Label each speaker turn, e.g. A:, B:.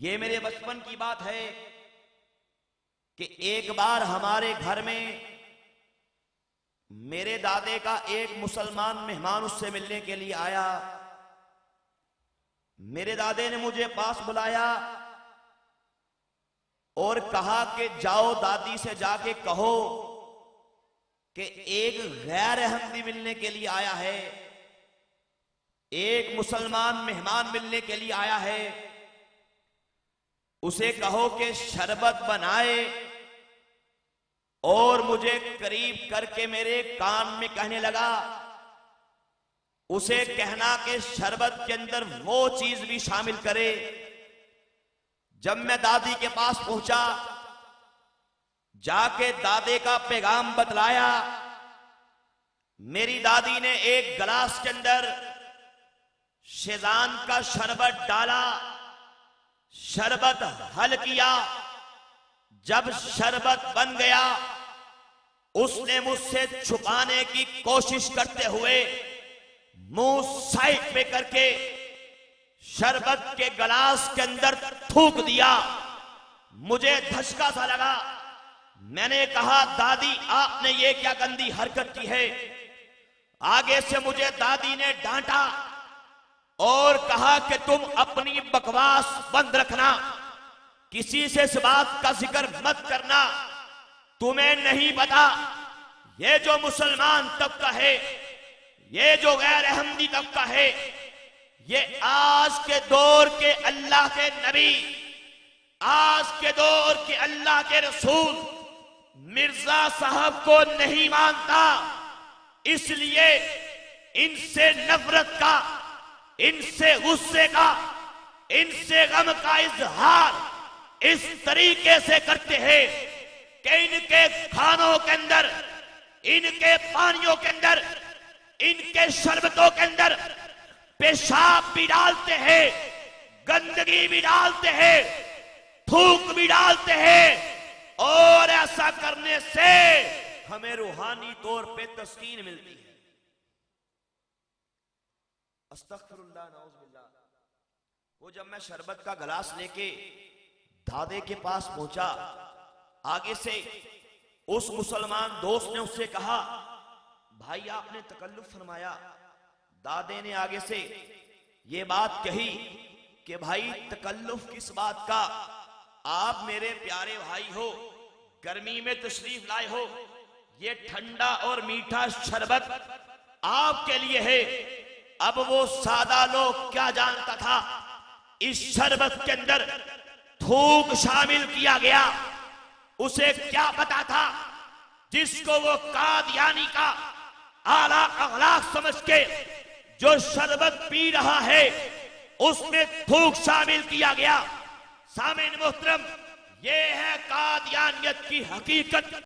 A: ये मेरे बचपन की बात है कि एक बार हमारे घर में मेरे दादे का एक मुसलमान मेहमान उससे मिलने के लिए आया। मेरे दादे ने मुझे पास बुलाया और कहा कि जाओ दादी से जाके कहो कि एक गैर अहमदी मिलने के लिए आया है, एक मुसलमान मेहमान मिलने के लिए आया है। उसे कहो कि शरबत बनाए और मुझे करीब करके मेरे कान में कहने लगा, उसे कहना कि शरबत के अंदर वो चीज भी शामिल करे। जब मैं दादी के पास पहुंचा, जाके दादे का पैगाम बतलाया, मेरी दादी ने एक गिलास के अंदर शेजान का शरबत डाला, शरबत हल किया। जब शरबत बन गया, उसने मुझसे छुपाने की कोशिश करते हुए मुंह साइड पे करके शरबत के गिलास के अंदर थूक दिया। मुझे धचका सा लगा। मैंने कहा, दादी आपने ये क्या गंदी हरकत की है। आगे से मुझे दादी ने डांटा और कहा कि तुम अपनी बकवास बंद रखना, किसी से इस बात का जिक्र मत करना। तुम्हें नहीं पता ये जो मुसलमान तबका है, ये जो गैर अहमदी तबका है, ये आज के दौर के अल्लाह के नबी, आज के दौर के अल्लाह के रसूल मिर्जा साहब को नहीं मानता। इसलिए इनसे नफरत का, इनसे गुस्से का, इनसे गम का इजहार इस तरीके से करते हैं कि इनके खानों के अंदर, इनके पानियों के अंदर, इनके शरबतों के अंदर पेशाब भी डालते हैं, गंदगी भी डालते हैं, थूक भी डालते हैं। और ऐसा करने से हमें रूहानी तौर पे तस्कीन मिलती है। अस्तगफिरुल्लाह नऊज़ुबिल्लाह। वो जब मैं शरबत का गिलास लेके दादे के पास पहुंचा, आगे से उस मुसलमान दोस्त ने उससे कहा, भाई आपने तकल्लुफ फरमाया। दादे ने आगे से ये बात कही कि भाई तकल्लुफ किस बात का, आप मेरे प्यारे भाई हो, गर्मी में तशरीफ लाए हो, ये ठंडा और मीठा शरबत आपके लिए है। अब वो सादा लोग क्या जानता था, इस शरबत के अंदर थूक शामिल किया गया। उसे क्या पता था, जिसको वो कादियानी का आला अखलाक समझ के जो शरबत पी रहा है, उसमें थूक शामिल किया गया। सामीन मोहतरम, ये है कादियानियत की हकीकत।